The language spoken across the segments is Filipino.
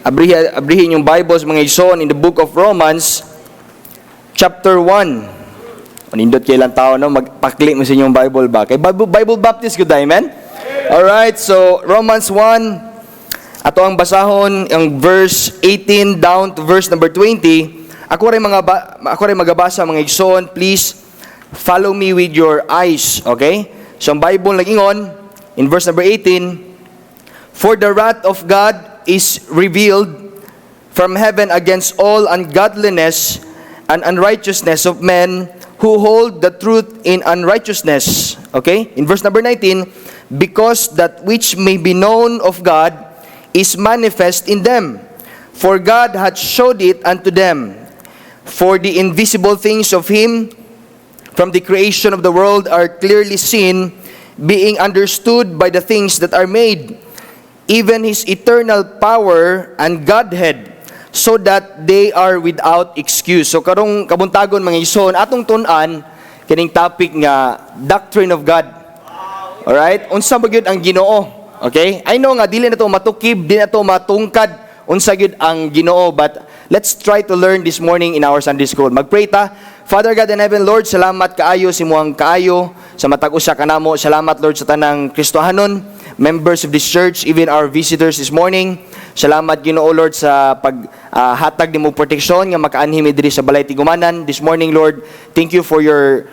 abrihin yung Bibles mga igsoon in the book of Romans chapter 1. Manindot kay ilang tao no magpakli mo sa inyong Bible ba? Kay Bible Baptist good, amen. All right, so Romans 1 ato ang basahon ang verse 18 down to verse number 20. Ako rin magabasa mga igsoon, please follow me with your eyes, okay? So ang Bible nagingon in verse number 18, for the wrath of God is revealed from heaven against all ungodliness and unrighteousness of men who hold the truth in unrighteousness. Okay? In verse number 19, because that which may be known of God is manifest in them, for God hath showed it unto them. For the invisible things of Him from the creation of the world are clearly seen, being understood by the things that are made, even His eternal power and Godhead, so that they are without excuse. So karong kabuntagon mga igsoon, atong tun-an kining topic nga doctrine of God. Alright? Unsa ba gyud ang Ginoo? Okay? I know nga dili na to matukib, dili na to matungkad unsa gyud ang Ginoo, but let's try to learn this morning in our Sunday school. Magpray ta. Father God in heaven, Lord, salamat kaayo sa imuhang kaayo sa matag usa kanamo. Salamat Lord sa tanang Kristohanon, members of this church, even our visitors this morning. Salamat Ginoo Lord sa paghatag nimo proteksyon nga makaanhim diri sa balay tigumanan this morning, Lord. Thank you for your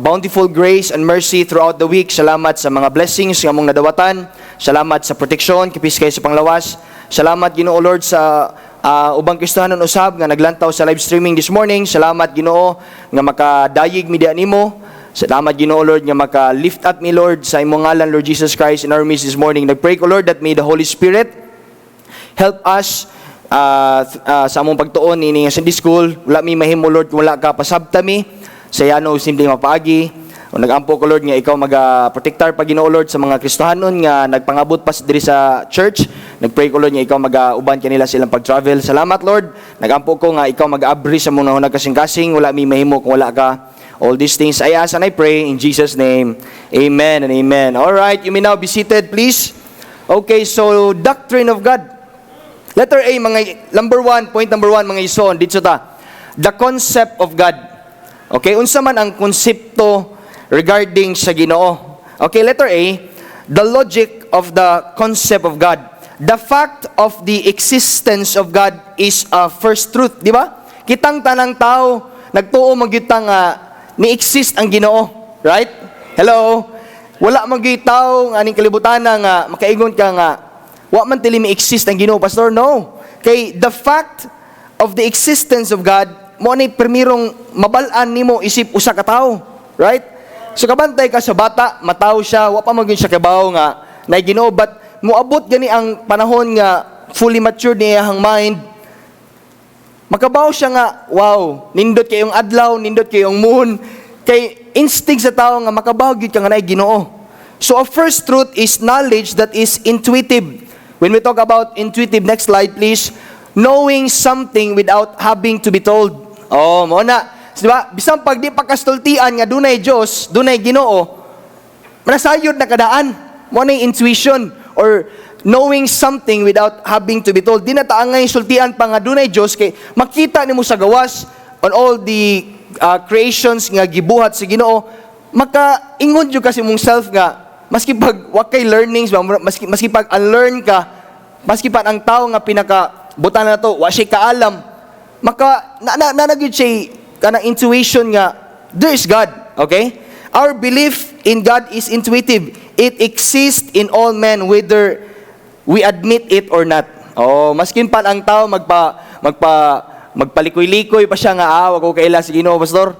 bountiful grace and mercy throughout the week. Salamat sa mga blessings nga mong nadawatan. Salamat sa proteksyon kapis kay sa panglawas. Salamat Ginoo Lord sa ubang Kristohanon usab nga naglantaw sa live streaming this morning. Salamat Ginoo nga makadayig media nimo. Salamat Ginoo Lord nga maka-lift up me Lord sa imong ngalan Lord Jesus Christ in our midst this morning. Nagpray ko Lord that may the Holy Spirit help us sa among pagtuon ini nga Sunday school. Wala mi mahimo Lord kung wala ka pasabta mi sa yano simpleng mapaagi. O nagampo ko Lord nga ikaw mag-protectar pa Ginoo Lord sa mga Kristohanon nga nagpangabot pa diri sa church. Nagpray ko Lord nga ikaw mag-uban kanila silang pag-travel. Salamat Lord. Nagampo ko nga ikaw mag-abri sa mga hunag kasing-kasing. Wala mi mahimo kung wala ka. All these things I ask and I pray in Jesus' name. Amen and amen. All right, you may now be seated, please. Okay, so doctrine of God. Letter A, point number one, mga ison, dito ta. The concept of God. Okay, unsa man ang konsepto regarding sa Ginoo. Okay, letter A, the logic of the concept of God. The fact of the existence of God is a first truth, di ba? Kitang tanang tao, nagtuo magyutang ni-exist ang Ginoo, right? Hello? Wala magyud tao aning kalibutan nga makaingon ka nga wa man tili mi-exist ang Ginoo, pastor. No. Kay the fact of the existence of God mo ni primerong mabal-an nimo isip usa ka tawo, right? So kabantay ka sa bata, mataw siya, wa pa magyud siya kabaw nga na Ginoo, but moabot gani ang panahon nga fully matured niya ang mind. Makabaw siya nga, wow, nindot kayong adlaw, nindot kayong moon, kay instinct sa tao nga makabaw gyud ka nga nay Ginoo. So a first truth is knowledge that is intuitive. When we talk about intuitive, next slide please, knowing something without having to be told. Oh, mo na. Diba? Bisang pag di pa kastultian nga dunay Dios, dunay Ginoo, manasayod na kadaan. Mo na intuition or knowing something without having to be told. Di na taangay sultian pa nga dunay Dios kay makita nimo sa gawas on all the creations nga gibuhat sa Ginoo, makaingon jud kasi mong self nga maski pag wakay learnings, maski pag unlearn ka, maski pa ang tao nga pinakabutan na to wa siya kaalam, maka nanagid siya kanang intuition nga there is God. Okay, our belief in God is intuitive. It exists in all men whether we admit it or not. Oh, maskin pa ang tao magpalikoy-likoy pa siya nga wag ko kaila si Ginoo, pastor.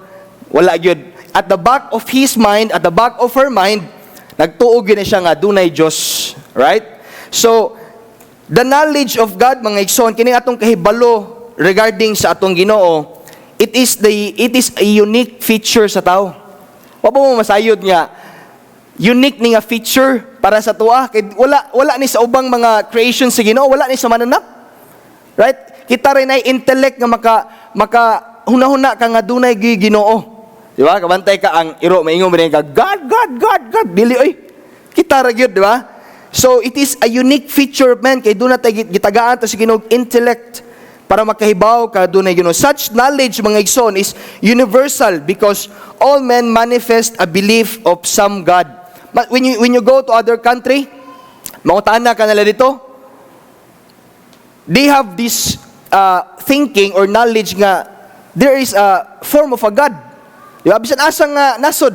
Wala gyud. At the back of his mind, at the back of her mind, nagtuo gyud na siya nga dunay Dios, right? So, the knowledge of God mga igsoon kini atong kahibalo regarding sa atong Ginoo, it is a unique feature sa tao. Wa pa mo masayod nga unique ni nga feature para sa tuwa kay wala ni sa ubang mga creations sa Ginoo, wala ni sa mananap, right? Kita rin ay intellect nga maka hunahuna ka nga dunay Ginoo, di ba? Kabantay ka ang iro maingon ka God dili oy kita ra gyud, di ba? So it is a unique feature of man kay doon na tayo gitagaan to sa Ginoo intellect para makahibaw ka doon na Ginoo. Such knowledge mga igsoon is universal because all men manifest a belief of some God. But when you go to other country, mangutaan na ka nila dito, they have this thinking or knowledge nga there is a form of a God. Di ba? Bisan asang nasod.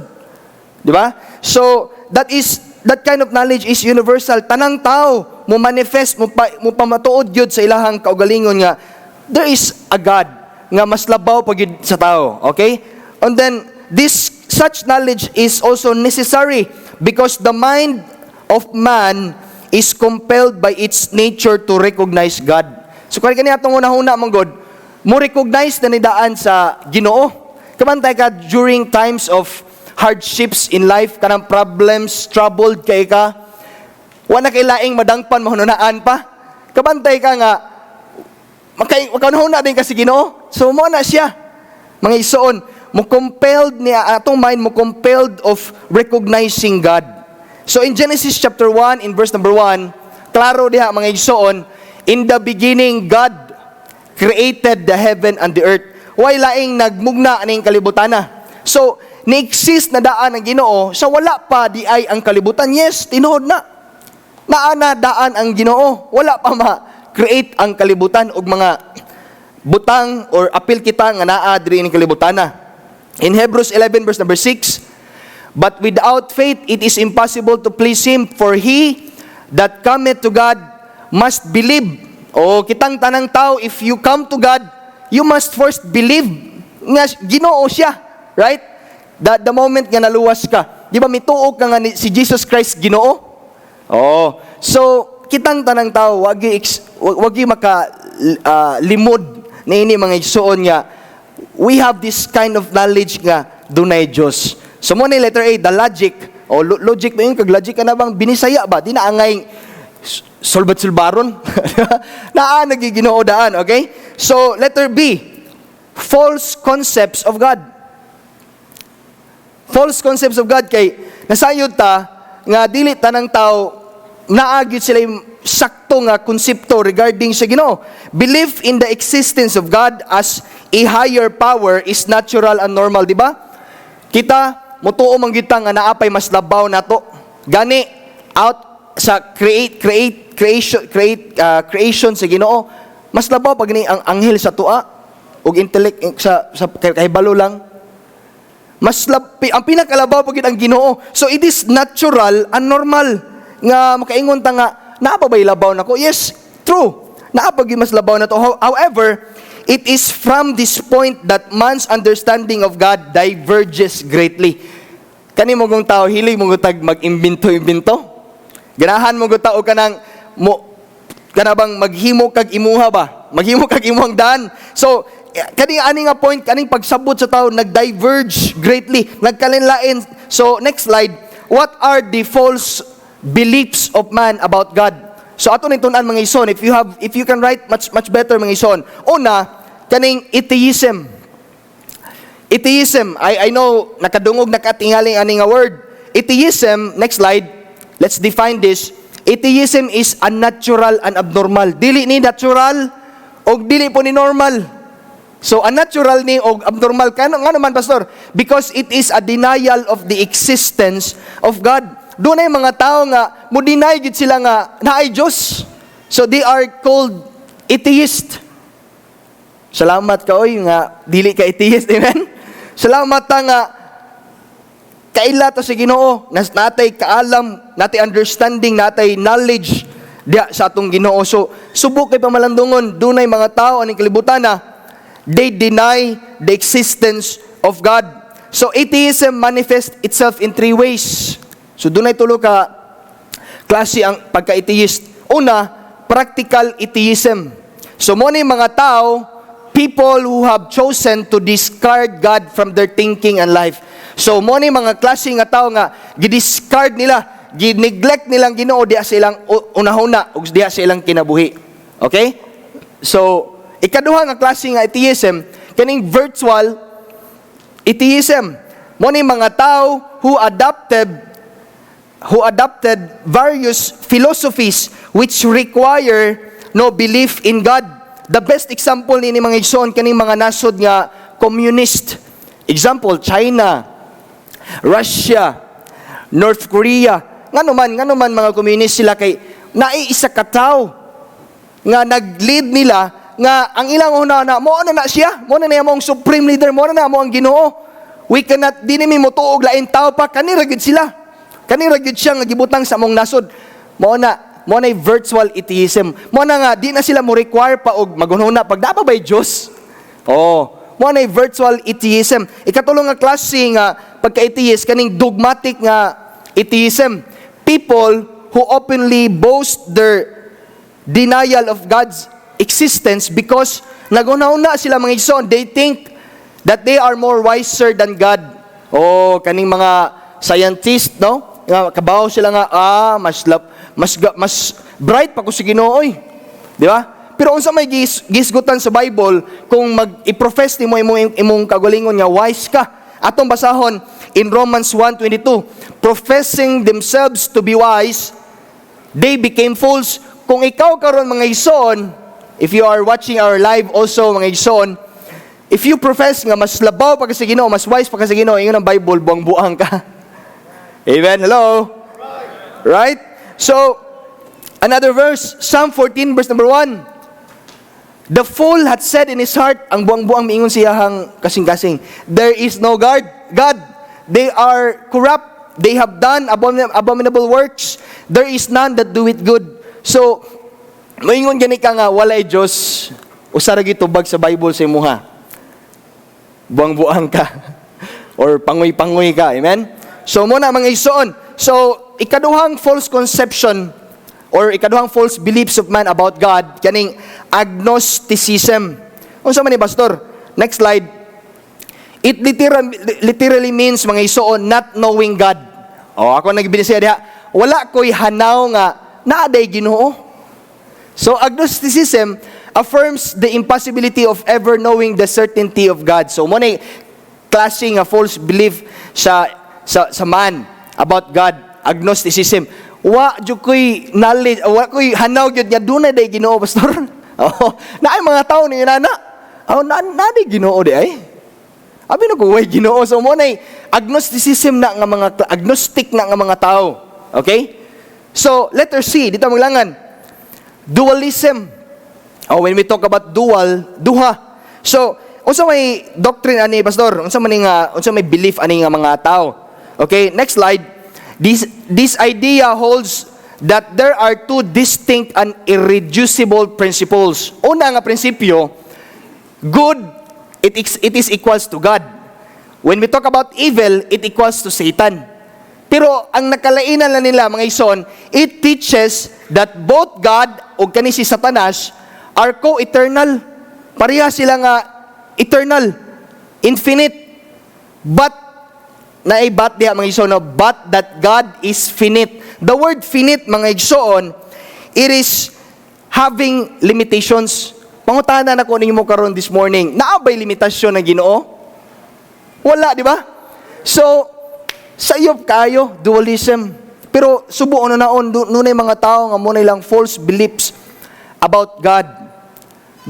Di ba? So, that kind of knowledge is universal. Tanang tao mo manifest, mo pamatuod yun sa ilahang kaugalingon nga there is a God nga mas labaw pag yun sa tao. Okay? And then, such knowledge is also necessary because the mind of man is compelled by its nature to recognize God. So, kaya kanina itong una-una mong God, mo recognize na nidaan sa Ginoo. Kamantay ka during times of hardships in life, kanang problems, troubled kay ka, wala kay laing madangpan, mahununaan pa. Kabantay ka nga, makanahuna din kasi Ginoo. So, mo na siya. Mga isoon, mo compelled niya, atong mind mo compelled of recognizing God. So, in Genesis chapter 1, in verse number 1, klaro diha mga isoon, in the beginning, God created the heaven and the earth. Way laing nagmugna aning kalibutan na. So, ni-exist na daan ang Ginoo, sa wala pa di ay ang kalibutan. Yes, tinuod na. Naana daan ang Ginoo. Wala pa ma-create ang kalibutan og mga butang or apil kita nga naa diri ning kalibutan na. In Hebrews 11 verse number 6, but without faith it is impossible to please Him, for he that cometh to God must believe. O kitang tanang tao, if you come to God, you must first believe nga Ginoo siya, right? The moment nga naluwas ka, di ba mituog ka nga si Jesus Christ Ginoo? Oh, so kitang tanang tao wagi maka limod niini mga igsoon nga we have this kind of knowledge nga dunay Dios. So mo ni letter A, the logic. O logic mo yun, kag logic ka na bang binisaya ba? Di na angay solbat-sulbaron. Nagiginoo-daan, okay? So, letter B, false concepts of God. False concepts of God kay nasayod ta nga dili tanang tao naagit sila yung sakto nga konsepto regarding sa Ginoo. Belief in the existence of God as a higher power is natural and normal, di ba? Kita mutuo man kita nga naapay mas labaw nato. Gani out sa creation sa Ginoo, mas labaw pag ni ang anghel sa tua ug intellect sa kahibalo lang. Mas ang pinakalabaw pag ang Ginoo. So it is natural and normal nga makaingon ta nga naa pa bay labaw nako? Yes, true. Naa pa mas labaw na to. However, it is from this point that man's understanding of God diverges greatly. Kani mo gong tao hilig mo gutag mag-imbento. Ganahan mo gutao kanang kanabang maghimo kag imuha ba? Maghimo kag imuhang daan. So ani nga point, kaning pagsabot sa tao nag-diverge greatly, nagkalinlain. So next slide, what are the false beliefs of man about God? So ato ning tun-an mga ison, if you can write much better mga ison. Una, kaning atheism. Atheism, I know nakadungog nakatingaling ani nga word. Atheism, next slide. Let's define this. Atheism is unnatural and abnormal. Dili ni natural o dili po ni normal. So unnatural ni o abnormal nga naman pastor, because it is a denial of the existence of God. Doon ay mga tao nga mo deny gid sila nga naay Dios. So they are called atheist. Salamat ka oy nga dili ka atheist, amen. Salamat ta nga kaila to sa Ginoo, natay kaalam, natay understanding, natay knowledge diya sa atong Ginoo. So subok kay pamalandungon, dunay mga tao aning kalibutan na they deny the existence of God. So atheism manifests itself in three ways. So dunay tulo ka klase ang pagka-atheist. Una, practical atheism. So mo ni mga tao, people who have chosen to discard God from their thinking and life. So mo ni mga klase nga tao nga gidiscard nila, gineglect nilang Ginoo diha sa ilang unahuna ug diha sa ilang kinabuhi. Okay? So ikaduha nga klase nga atheism, kaning virtual atheism. Mo ni mga tao who adopted who adopted various philosophies which require no belief in God. The best example ni mga igsoon kaning mga nasod nga communist. Example, China, Russia, North Korea. Ngano man mga communist sila kay naiisa ka tao nga nag-lead nila nga ang ilang una mo na siya, mo na mong supreme leader, mo na mo ang Ginoo. We cannot dinimi mo tuog lain tao pa kanira gid sila. Kanira gid siya nga gibutang sa among nasod. Mo na virtual atheism. Mo na nga di na sila mo require pa og magunhuna pag dapa bay Dios. Mo na virtual atheism. Ikatulong nga klase nga pagka-atheist kaning dogmatic nga atheism. People who openly boast their denial of God's existence because nagunahuna sila mga igsoon. They think that they are more wiser than God. Kaning mga scientist, no? Kabaw sila nga, mas bright pa ko si Ginoo, oy. Di ba? Pero unsa may gisgutan sa Bible kung mag-i-profess nimo imong kagalingon nga wise ka. Atong basahon in Romans 1:22, professing themselves to be wise, they became fools. Kung ikaw karon mga igsoon, if you are watching our live also mga igsoon, if you profess nga mas labaw pa ka sa Ginoo, mas wise pa ka sa Ginoo, ingon ang Bible, buang-buang ka. Amen. Hello. Right? So, another verse, Psalm 14 verse number 1. The fool hath said in his heart, ang buang-buang miingon siyahang kasing-kasing, there is no God. They are corrupt. They have done abominable works. There is none that do it good. So, moingon gani ka nga walay Dios. Usara gitubag sa Bible sa imuha. Buang-buang ka or pangoy-pangoy ka. Amen. So muna mga igsoon. So ikaduhang false conception or ikaduhang false beliefs of man about God kaning agnosticism. Unsa man ni pastor? Next slide. It literally means mga igsoon not knowing God. Ako nagbinisiya diha. Wala ko'y hanaw nga naaday Ginoo. So agnosticism affirms the impossibility of ever knowing the certainty of God. So mo na klase nga false belief sa man about God, agnosticism. Wa jud koy knowledge, wa koy hanaw gyud nga dunay day Ginoo pastor. Naay mga tawo ni nana. Na day Ginoo di ay. Abi na ko way Ginoo. So mo na agnosticism na nga mga agnostic na nga mga tao. Okay? So letter C dito maglangan. Dualism. When we talk about duha. So unsa may doctrine ani pastor? Unsa may belief ani nga mga tao? Okay, next slide. This idea holds that there are two distinct and irreducible principles. Una nga prinsipyo, good, it is equals to God. When we talk about evil, it equals to Satan. Pero ang nakalainan na nila mga igsoon, it teaches that both God o kani si Satanas are co-eternal. Pareha sila nga eternal, infinite. But naibat diha mga igsoon, but that God is finite. The word finite mga igsoon, it is having limitations. Pangutana na ko ninyo karon this morning, naabay limitasyon ng Ginoo? Wala, di ba? So, sayop kayo, dualism. Pero subuon na naon, nunay mga tao nga muna ilang false beliefs about God.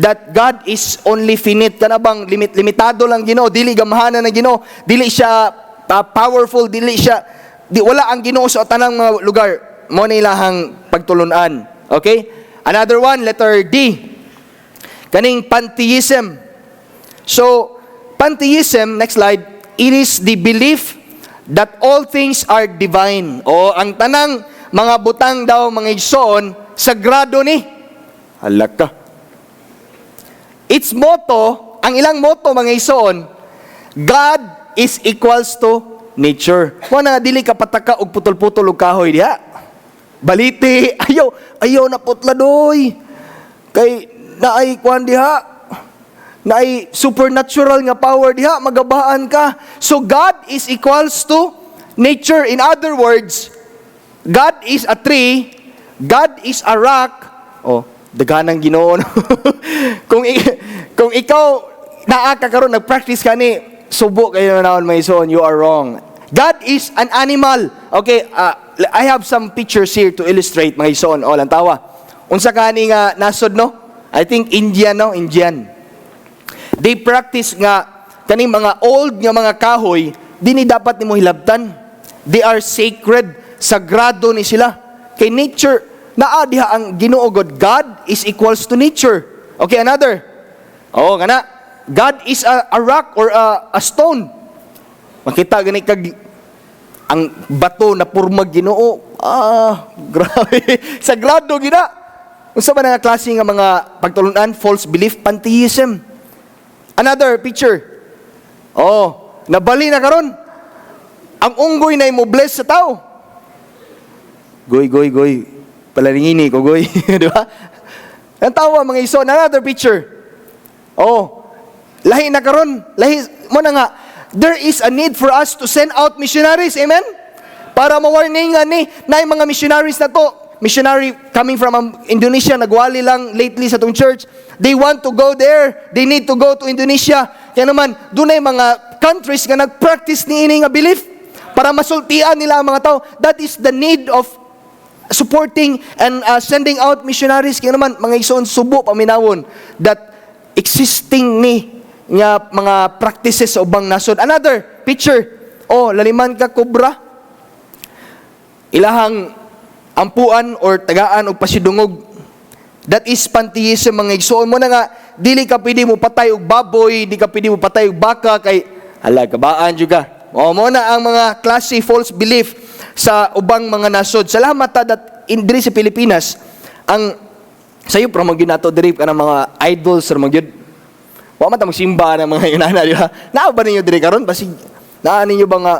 That God is only finite. Kana bang limitado lang Ginoo, dili gamahanan ng Ginoo, dili siya powerful, wala ang Ginoo sa tanang mga lugar. Mo na ilahang pagtulunan. Okay? Another one, letter D. Kaning pantheism. So, pantheism, next slide, it is the belief that all things are divine. O ang tanang mga butang daw mga igsoon, sagrado ni. Halaka. Its motto, ang ilang motto mga igsoon, God is equals to nature. Wala dili ka pataka og putol-putol og kahoy diha. Baliti, ayaw na putla doy. Kay naay kwan diha. Naay supernatural nga power diha, magabaan ka. So God is equals to nature. In other words, God is a tree, God is a rock. Daganang Ginoo. kung ikaw naa ka karon nagpractice ka ni, subo kayo naon may son, you are wrong. God is an animal. Okay, I have some pictures here to illustrate mga igsoon. O, lantawa. Unsa kani nga nasod, no? I think Indian, no? Indian. They practice nga kaning mga old nga mga kahoy, dini dapat nimo hilabtan. They are sacred, sagrado ni sila. Kay nature, naa diha ang Ginoo God is equals to nature. Okay, another. Oh, kana. God is a rock or a stone. Makita gani kag ang bato na purmag Ginoo. Grabe. Sagrado gina. Unsa ba nga klase nga mga pagtulunan? False belief, pantheism. Another picture. Oh, nabali na karon. Ang unggoy na imo-bless sa tao. Goy. Palaringini ko, goy. Di ba? Ang tawa, mga iso. Another picture. Oh, lahi na karon. Lahi, mo na nga, there is a need for us to send out missionaries. Amen? Para ma-warningan ni, na yung mga missionaries na to, missionary coming from Indonesia, nagwali lang lately sa tong church. They want to go there. They need to go to Indonesia. Kaya naman, doon ay mga countries nga nag-practice ni ini nga belief para masultian nila ang mga tao. That is the need of supporting and sending out missionaries. Kaya naman, mga igsoon, subo paminawon that existing ni nga mga practices sa ubang nasod. Another picture. Oh, laliman ka kobra. Ilahang ampuan or tagaan o pasidungog. That is pantheism, mga igsoon mo na nga, dili ka pwede mo patay og baboy, di ka pwede mo patay og baka, kay hala, kabaan juga. O mo na ang mga klase false belief sa ubang mga nasod. Salamat that diri sa Pilipinas, ang sayo pro magyud nato diri ka ng mga idols or magyud. Wa man ta magsimba ng mga inana, di ba? Naa ba ninyo diri karon? Basig naa ninyo ba nga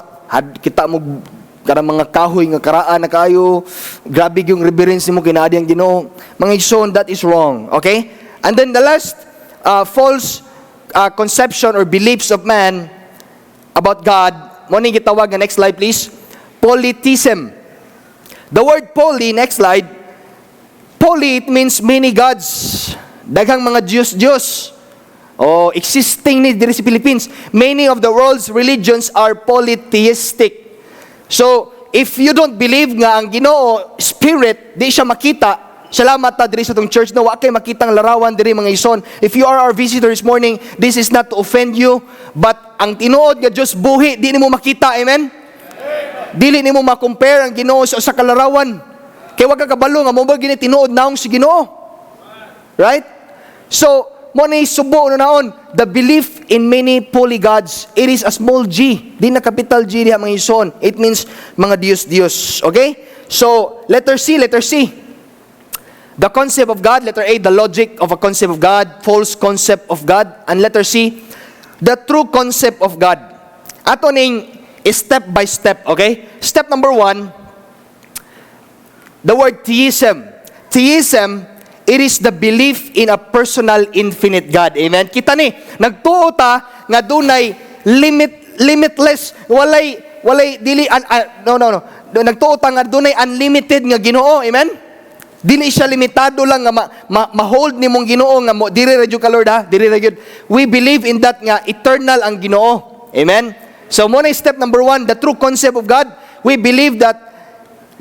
kita mo karang mga kahoy nga karaan na kayo, grabe yung reverence nimo kinaadi ang Ginoo. Mga igsoon, that is wrong. Okay? And then the last false conception or beliefs of man about God, mo ni gitawag nga next slide please. Polytheism. The word poly, next slide. Poly, it means many gods. Daghang mga Diyos. Oh, existing ni diri sa Philippines. Many of the world's religions are polytheistic. So, if you don't believe nga ang Ginoo spirit, di siya makita. Salamat ta diri sa tong church na wa kay makitang larawan diri mga ison. If you are our visitor this morning, this is not to offend you, but ang tinuod nga Dios buhi di nimo makita. Amen. Dili nimo ma-compare ang Ginoo sa kalarawan. Kay wa ka kabalo nga mo ba gini tinuod naong si Ginoo. Right? So, mo ni subo no naon, the belief in many polygods, it is a small g, di na capital G diha mga ison. It means mga Diyos. Okay? So, letter C. The concept of God. Letter A, the logic of a concept of God, false concept of God. And letter C, the true concept of God. Ato ning step by step, okay? Step number 1, the word theism. Theism, it is the belief in a personal infinite God. Amen? Kita ni, nagtuo ta nga dunay limitless, walay dili nagtuo ta nga dunay unlimited nga Ginoo. Amen? Dili siya limitado lang nga ma-hold ni mong Ginoo nga mo diri ra jud ka Lord ha, diri ra jud. We believe in that nga eternal ang Ginoo. Amen? So mo na step number 1, the true concept of God. We believe that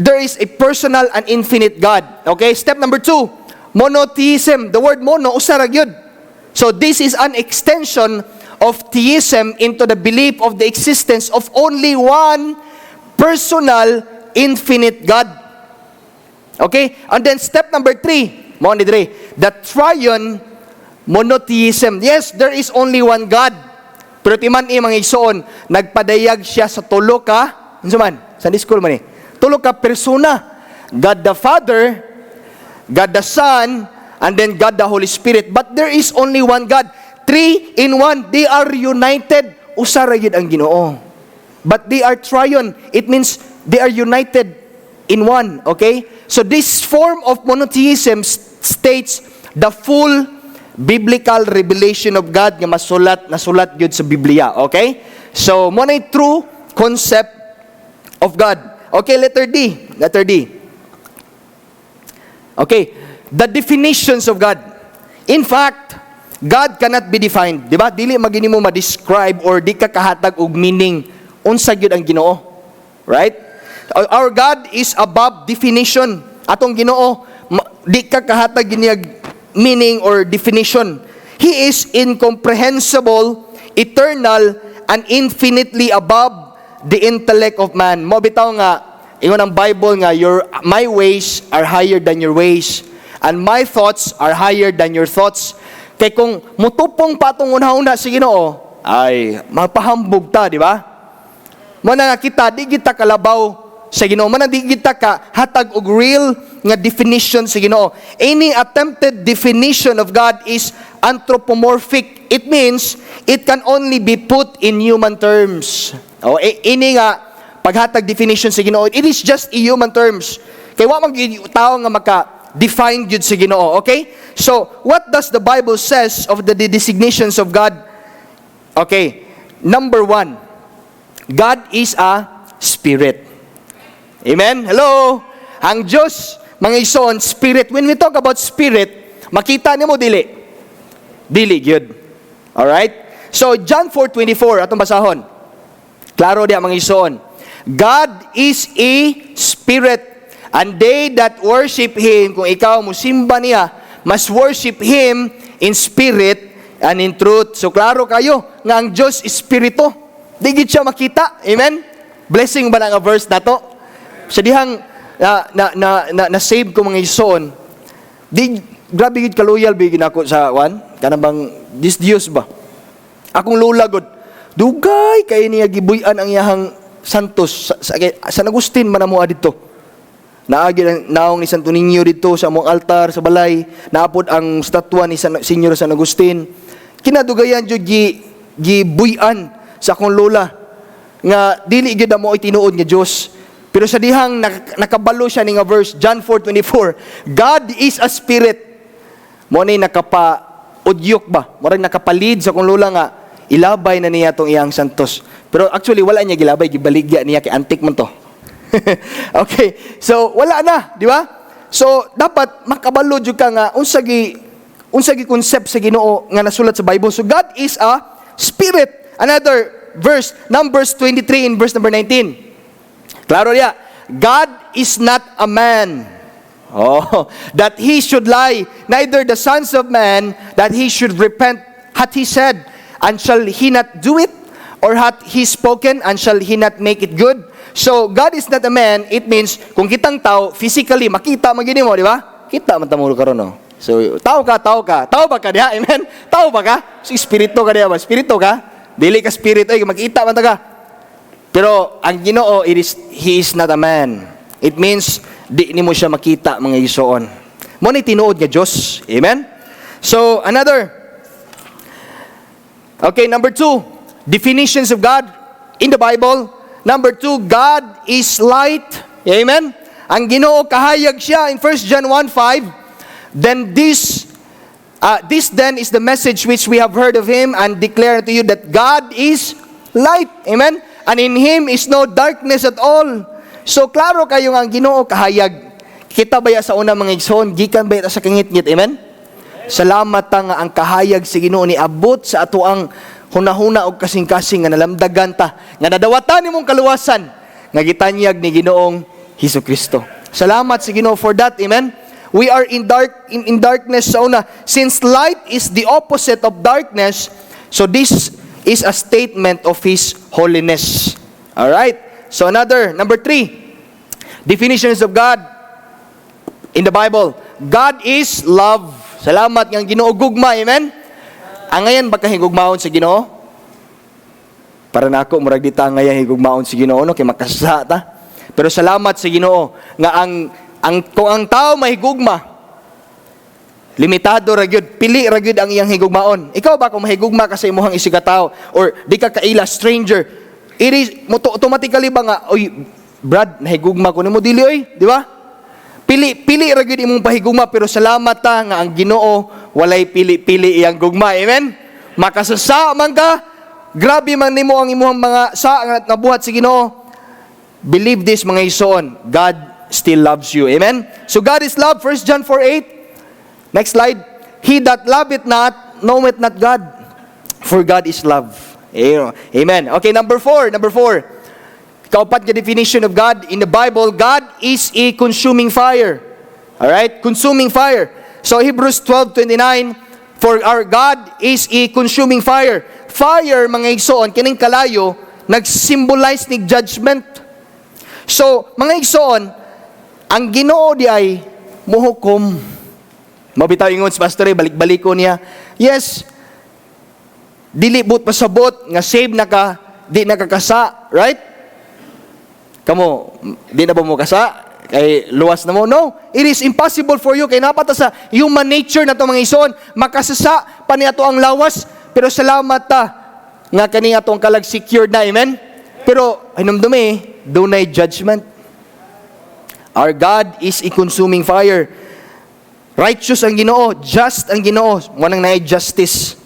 there is a personal and infinite God. Okay? Step number 2, monotheism. The word mono, usa ra gyud. So this is an extension of theism into the belief of the existence of only one personal, infinite God. Okay? And then step number 3, mo ni dire, the triune monotheism. Yes, there is only one God. Pero timan mga igsoon, nagpadayag siya sa tulo ka, unsa man, Sunday school man tulo ka persona. God the Father, God the Son, and then God the Holy Spirit. But there is only one God. 3 in 1. They are united. Usa ra gyud ang Ginoo. But they are triune. It means they are united in one. Okay? So this form of monotheism states the full biblical revelation of God nga nasulat gyud sa Biblia. Okay? So mo na true concept of God. Okay, letter D. Okay, the definitions of God. In fact, God cannot be defined. Diba? Dili magini mo ma-describe or di ka kahatag og meaning unsa gyud ang Ginoo. Right? Our God is above definition. Atong Ginoo, di ka kahatag ginyag meaning or definition. He is incomprehensible, eternal, and infinitely above the intellect of man. Mo bitaw nga, ingon ang Bible nga, my ways are higher than your ways, and my thoughts are higher than your thoughts. Kay kung mutupong patong una-una sa Ginoo, ay mapahambog ta, di ba? Mo na nga kita, di kita kalabaw sa Ginoo. Mo na di kita ka hatag og real nga definition sa Ginoo. Any attempted definition of God is anthropomorphic. It means it can only be put in human terms. O ini nga paghatag definition sa Ginoo, it is just in human terms. Kay wa man tao nga maka-define gyud sa Ginoo, okay? So, what does the Bible says of the designations of God? Okay, number 1, God is a spirit. Amen? Hello? Ang Diyos, mga ison, spirit. When we talk about spirit, makita nimo dili. Dili gyud. Alright? So, John 4:24, atong basahon. Klaro diya mga ison. God is a spirit, and they that worship Him, kung ikaw musimba niya, must worship Him in spirit and in truth. So, klaro kayo nga ang Diyos espiritu. Di gid siya makita. Amen? Blessing ba na nga verse na to? Sa dihang na-save ko mga ison, di, grabe gid kaluyal bigin ako sa kanang bang Diyos ba? Akong lula god, dugay kay niya gibuy-an ang iyahang santos sa San Agustin man amo adto. Naagi naong ni Santo Niño dito sa among altar sa balay, naapod ang statwa ni Senyor San Agustin. Kinadugayan jud gibuy-an sa akong lola nga dili gyud mo itinuod nga Dios. Pero sa dihang nakabalo siya ni nga verse, John 4:24, God is a spirit. Mo ni nakapa-udyok ba? Mo rin nakapalid sa kung lula nga, ilabay na niya itong iyang santos. Pero actually, wala niya gilabay, gibaligya niya kay antik man to. Okay, so wala na, di ba? So, dapat makabalo jud ka nga, unsagi concept sa Ginoo nga nasulat sa Bible. So, God is a spirit. Another verse, Numbers 23 in verse number 19. Klaro niya, God is not a man, that He should lie, neither the sons of man, that He should repent. Hath He said, and shall He not do it? Or hath He spoken, and shall He not make it good? So, God is not a man, it means, kung kitang tao, physically, makita magini mo, di ba? Kita man tamulo karon no. So, tao ka. Tao ba ka diha? Amen? Tao ba ka? So, espiritu ka diha ba? Espiritu ka? Dili ka spirit, ay, makita man ta ka. Pero ang Ginoo, He is not a man. It means, di ni mo siya makita, mga isoon. Mo ni tinuod nga Diyos. Amen? So, another. Okay, number 2. Definitions of God in the Bible. Number 2, God is light. Amen? Ang Ginoo, kahayag siya in 1 John 1:5. Then this then is the message which we have heard of Him and declare to you that God is light. Amen? And in Him is no darkness at all. So, klaro kayo nga ang Ginoo kahayag. Kita ba sa una mga igsoon, gikan ba sa kangit-ngit? Amen? Salamat ta nga ang kahayag sa Ginoo ni abot sa ato ang hunahuna og kasing-kasing nga nalamdagan ta, nga nadawatan nimong kaluwasan, nga gitanyag ni Ginoong Hesukristo. Salamat sa Ginoo for that. Amen? We are in darkness sa una. Since light is the opposite of darkness, so this is a statement of His holiness. Alright? So number 3, definitions of God in the Bible. God is love. Salamat ng Ginoo gugma, amen? Ang ngayon ba kahigugmaon sa Ginoo? Para nako murag dita ngayon higugmaon sa Ginoo no kay makasasa ta. Pero salamat sa Ginoo nga kung ang tao mahigugma, limitado ra gyud, pili ra gyud ang iyang higugmaon. Ikaw ba kung mahigugma ka sa imong isigataw or di ka kaila stranger, it is automatically ba nga, oy Brad, nahigugma ko nimo dili oy, di ba? Pili ra gyud imong pahigugma, pero salamat ta nga ang Ginoo walay pili iyang gugma. Amen? Makasasa man ka, grabe man nimo ang imong mga sa nga nabuhat sa Ginoo. Believe this mga ison, God still loves you. Amen? So God is love, 1 John 4:8. Next slide. He that loveth not, knoweth not God, for God is love. Amen. Okay, number 4. Kaupat nga definition of God in the Bible, God is a consuming fire. Alright? Consuming fire. So Hebrews 12:29, for our God is a consuming fire. Fire, mga igsoon, kining kalayo, nag-symbolize ni judgment. So, mga igsoon, ang Ginoo di ay muhukom. Mabitaw ingon si Pastor, balik-balik ko niya. Yes, dili but pasabot, nga save na ka, di nakakasa, right? Kamo, di na ba mo kasa? Kay luwas na mo? No, it is impossible for you. Kay napata sa human nature na ito mga ison, makasasa pa niya ito ang lawas, pero salamat ta, nga kaniya itong kalag secured na, amen? Pero, hinumdumi, dunay judgment. Our God is a consuming fire. Righteous ang Ginoo, just ang Ginoo, manang na justice.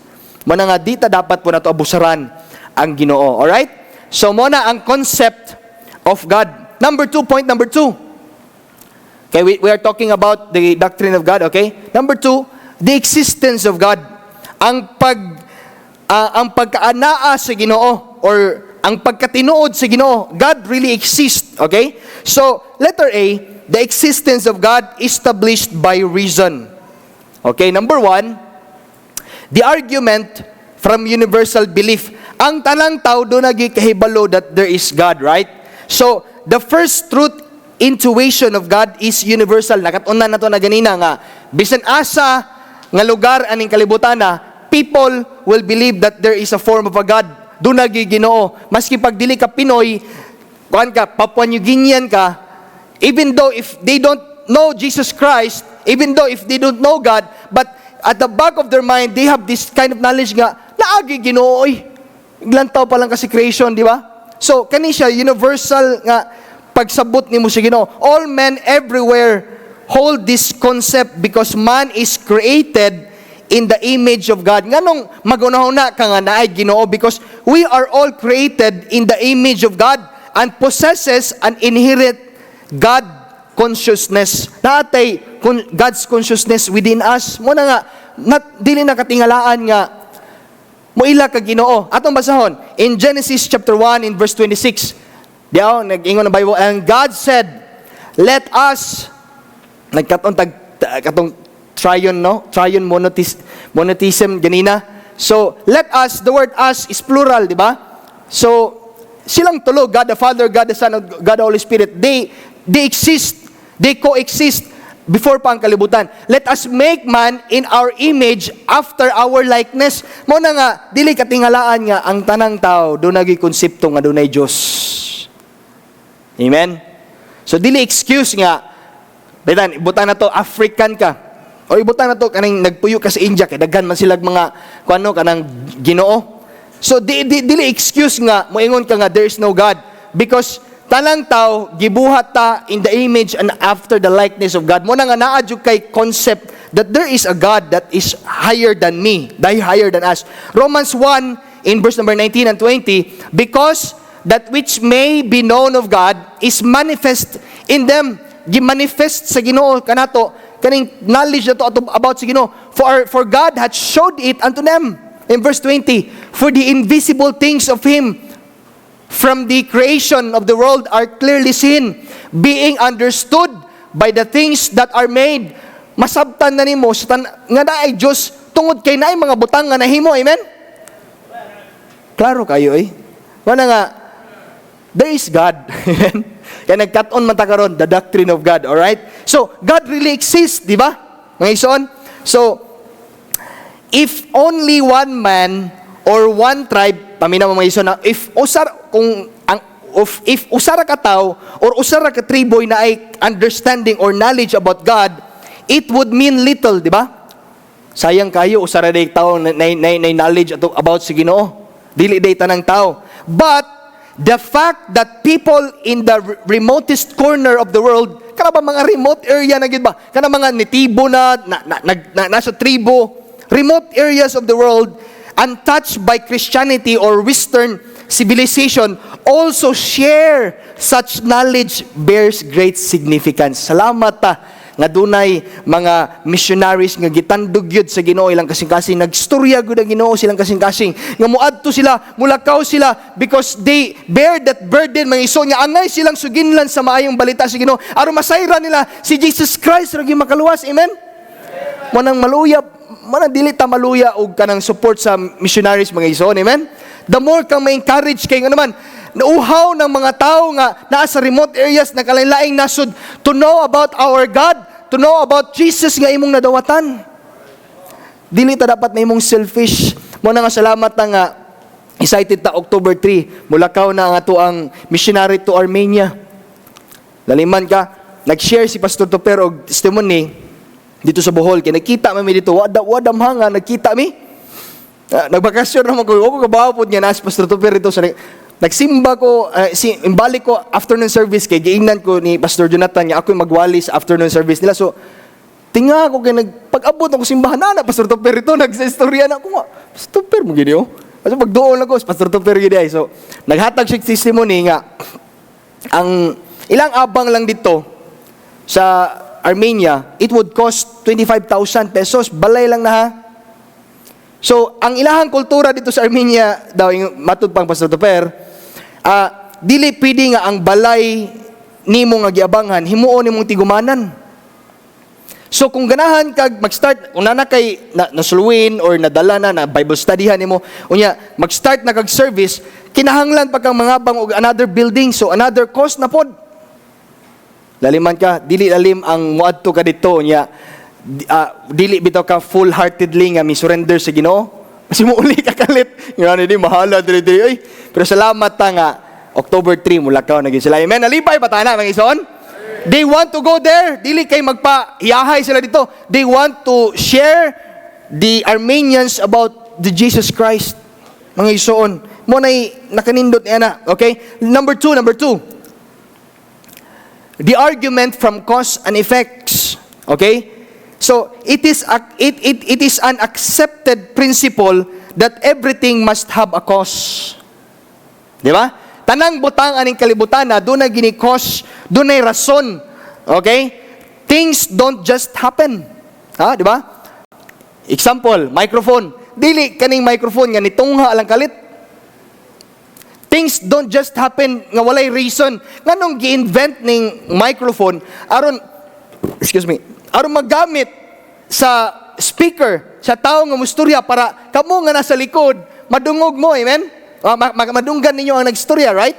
Manang nga dita dapat po na ito abusaran ang Ginoo. Alright? So, muna ang concept of God. Point number 2. Okay, we are talking about the doctrine of God, okay? Number 2, the existence of God. Ang pagkaanaa sa Ginoo or ang pagkatinuod sa Ginoo, God really exists, okay? So, letter A, the existence of God established by reason. Okay, number 1, the argument from universal belief. Ang tanang tao do nagikahibalo that there is God, right? So, the first truth intuition of God is universal. Nakatunan na to na ganina nga, bisan asa nga lugar aning kalibutan na, people will believe that there is a form of a God. Doon nagiginoo. Maski pag dili ka Pinoy, kuhan ka, Papua New Guinean ka, even though if they don't know Jesus Christ, even though if they don't know God, but at the back of their mind, they have this kind of knowledge nga, naagi ginoo, ilang tao pa lang kasi creation, di ba? So, kani siya, universal nga pagsabot ni mo sa Ginoo. All men everywhere hold this concept because man is created in the image of God. Nganong magunahuna ka nga naay Ginoo? Because we are all created in the image of God and possesses an inherent God consciousness. Naatay God's consciousness within us. Muna nga, dili na katingalaan nga moila ka Ginoo. Atong basahon in Genesis chapter 1 in verse 26. Diaw nag-ingon ang Bible, and God said, "Let us," nagkatong katong triune, no? Triune monotheism ganina. So, let us, the word us is plural, di ba? So, silang tulo, God the Father, God the Son, God the Holy Spirit, they exist, they coexist before pa ang kalibutan. Let us make man in our image after our likeness. Muna nga, dili katingalaan nga ang tanang tao doon nagikonsepto nga doon ay Diyos. Amen? So, dili excuse nga, ibutan na to, African ka. O ibutan na to, kanang nagpuyo ka sa India, kaya daghan man silag mga, kanang Ginoo. So, dili excuse nga, moingon ka nga, there is no God. Because, tanang tao, gibuhat ta in the image and after the likeness of God. Muna nga naadyo kay concept that there is a God that is higher than me, higher than us. Romans 1 in verse number 19 and 20, because that which may be known of God is manifest in them. Gimanifest sa Ginoo kanato, kaning knowledge na to about sa Ginoo. For God hath showed it unto them. In verse 20, for the invisible things of Him from the creation of the world are clearly seen, being understood by the things that are made. Masabtan na nimo sa nga naay Dios tungod kay naay mga butang nga nahimo, amen? Klaro kayo wala nga there is God. Kaya nagkat-on man ta karon the doctrine of God, all right? So God really exists, di ba? Mga ison. So if only one man or one tribe, paminaw mga ison na if usara ka tao or usara ka triboy na ay understanding or knowledge about God, it would mean little, di ba? Sayang kayo usara day tao na knowledge about si Ginoo. Dili day tanang tao. But the fact that people in the remotest corner of the world, kana ba mga remote area na gid ba? Kana mga nitibo nasa tribo, remote areas of the world untouched by Christianity or Western civilization also share such knowledge bears great significance. Salamat ta nga dunay mga missionaries nga gitandog yun sa Ginoo ilang kasing-kasing, nagstorya gud ang Ginoo silang kasing-kasing, nga muadto sila, mulakaw sila, because they bear that burden, mga iso, nga angay silang suginlan sa maayong balita sa Ginoo, aron masayra nila si Jesus Christ, ragi makaluwas, amen? Manang maluya, manang dili ta maluya og kanang support sa missionaries, mga iso, amen? The more kang ma-encourage kay nga naman, nauhaw ng mga tao nga naa sa remote areas na kalain-laing nasud to know about our God, to know about Jesus nga imong nadawatan. Dili ta dapat na imong selfish. Mo na nga salamat na nga excited ta October 3, mulakaw na ang ato ang missionary to Armenia. Laliman ka, nag-share si Pastor Toper og testimony dito sa Bohol, kay nakita mi dito, wadam hanga, nagkita mi. Nagbakasyon naman ko, ako kabaw po niya na si Pastor Toper dito sa nagsimba ko, imbalik ko afternoon service kay giingnan ko ni Pastor Jonathan nga ako magwali sa afternoon service nila. So, tinga ako kay pag-abot ako simbahan na Pastor Toper ito, nagsa-istorya na ako nga. Pastor Toper mo gini oh. So, pagdoon ako, Pastor Toper gini ay. So, naghatag siya testimony nga, ang ilang abang lang dito sa Armenia, it would cost 25,000 pesos. Balay lang na ha. So, ang ilahang kultura dito sa Armenia, daw yung matud pang Pastor Toper, dili pwede nga ang balay nimo nga giabangan, himuon nimong tigumanan. So, kung ganahan kag mag-start, kung nana kay nasuluin or nadala na Bible studyhan nimo, unya, mag-start na kag service, kinahanglan pa kang mangabang og another building, so another cost na pod. Laliman ka, dili lalim ang muadto ka dito, unya, dili bitaw ka full-heartedly nga mi-surrender sa Ginoo. Kasi mo uli ka kalit. Nga di mahala dili. Ay, pero salamat ta nga October 3 mulakaw naging sila. Amen. Nalipay pa ta na mga ison. They want to go there. Dili kay magpa-hiyahay sila dito. They want to share the Armenians about the Jesus Christ. Mga ison. Mo nay nakanindot niya na. Okay? Number two. The argument from cause and effects. Okay? So, it is an accepted principle that everything must have a cause. Di ba? Tanang butang aning kalibutan na doon na gini-cause, doon na rason. Okay? Things don't just happen. Ha? Di ba? Example, microphone. Dili kaning microphone nga nitungha lang kalit. Things don't just happen nga walay reason. Nganong gi-invent ning microphone aron magamit sa speaker sa tao nga musturya para kamo nga nasa likod madungog mo, amen? Madunggan ninyo ang nagstorya, right?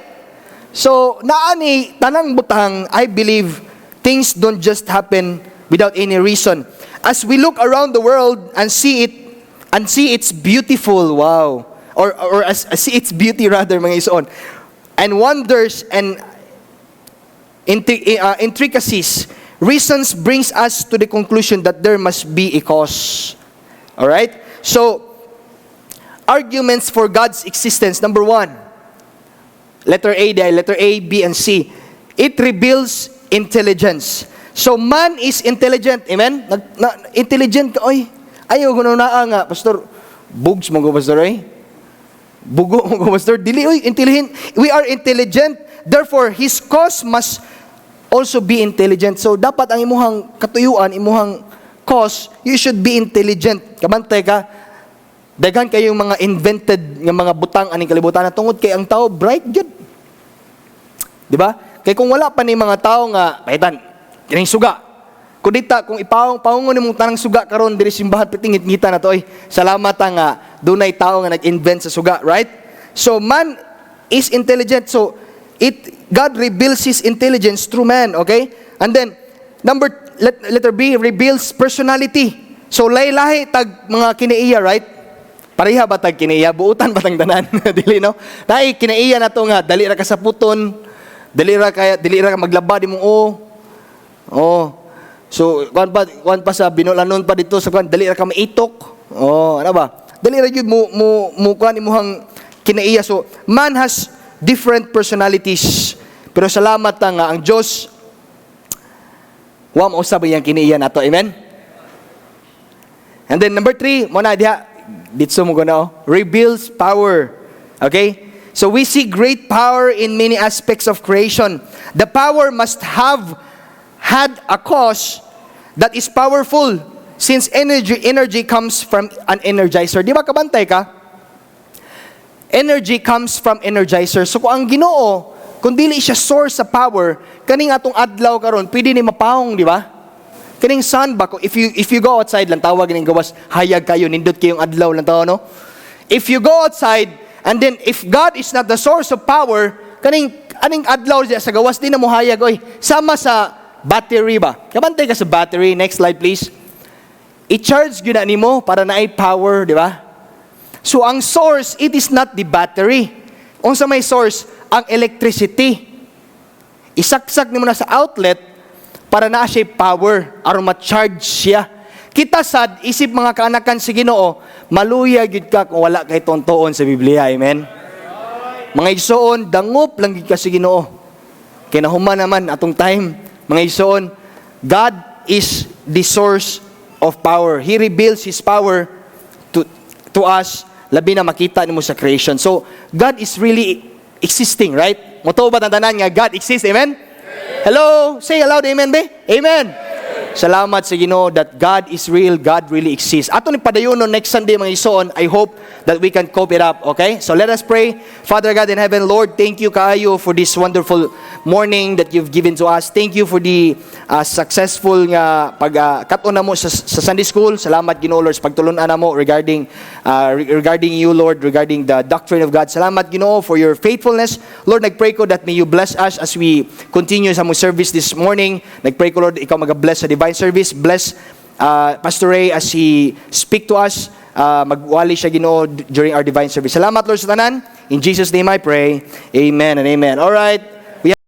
So, naani tanang butang, I believe things don't just happen without any reason. As we look around the world and see its beautiful, wow, or see its beauty rather, mga ison, and wonders and intricacies, reasons brings us to the conclusion that there must be a cause. All right? So, arguments for God's existence. Number 1, letter A, B, and C. It reveals intelligence. So, man is intelligent. Amen? Intelligent ka, oy. Ayaw ko na nga, Pastor. Bugs mo ko, Pastor, eh. Bugo mo ko, Pastor. Dili, oy, intelligent. We are intelligent. Therefore, His cause must also be intelligent. So, dapat ang imuhang katuyuan, imuhang cause, you should be intelligent. Kamantay ka, daghan kayong mga invented ng mga butang aning kalibutan na tungod kay ang tao, bright jud. Di ba? Kay kung wala pa ni mga tao nga, pahitan, kining suga. Kung ipaungon nimong tanang suga karon diri simbahan pitingit ngita na to, oy, salamat nga dunay tao nga nag-invent sa suga, right? So, man is intelligent. So, God reveals His intelligence through man, okay? And then, letter B, reveals personality. So, lahi-lahi tag mga kinaiya, right? Pareha ba tag kinaiya? Buutan ba tang tanan? Dili, no? Dahil kinaiya na to nga, dali ra ka sa puton, dali ra ka maglaba di mong So, kuan pa sa binulanon pa dito sa kuan, dali ra ka maitok. Ano ba? Dali ra gyud mo kuan imuhang kinaiya. So, man has different personalities. Pero salamat nga ang Diyos, wa mausab yang kinaiya nato. Amen? And then number 3, muna diha, ditso mo guna, reveals power. Okay? So we see great power in many aspects of creation. The power must have had a cause that is powerful since energy comes from an energizer. Di ba kabantay ka? Energy comes from energizer. So kung ang Ginoo, kung dili siya source sa power, kaning atong adlaw karon, pwede ni mapahong, di ba? Kaning sun ba, if you go outside lang, tawag ning gawas, hayag kayo, nindot kayong adlaw lang tawo, no? If you go outside, and then if God is not the source of power, aning adlaw siya sa gawas, di na mo hayag, oy. Sama sa battery ba? Kabantay ka sa battery. Next slide, please. I-charge yun na nimo para na power, di ba? So, ang source, it is not the battery. Kung sa may source, ang electricity. Isaksak nimo na sa outlet para na siya power, aron ma-charge siya. Kita sad, isip mga kaanakan si Ginoo, maluya gid ka kung wala kay tontoon sa Biblia. Amen? Mga igsoon, dangup lang gid ka si Ginoo. Kinahuman naman atong time, mga igsoon, God is the source of power. He reveals His power to us, labi na makita nimo sa creation. So, God is really existing, right? Moto ba tandanan nga God exists, amen? Hello? Say aloud, amen be? Amen. Salamat sa Ginoo that God is real, God really exists. Ato ni padayonon next Sunday mga igsoon, I hope that we can cope it up, okay? So let us pray. Father God in heaven, Lord, thank you kaayo for this wonderful morning that you've given to us. Thank you for the successful nga pagkaton na mo sa Sunday school. Salamat Ginoo Lord sa pagtulunan na mo regarding you Lord, regarding the doctrine of God. Salamat Ginoo for your faithfulness. Lord, nagpray ko that may you bless us as we continue sa mong service this morning. Nagpray ko Lord, ikaw mag-bless sa divine service. Bless Pastor Ray as he speak to us. Magwali siya Ginoo during our divine service. Salamat Lord sa tanan. In Jesus' name I pray. Amen and amen. All right.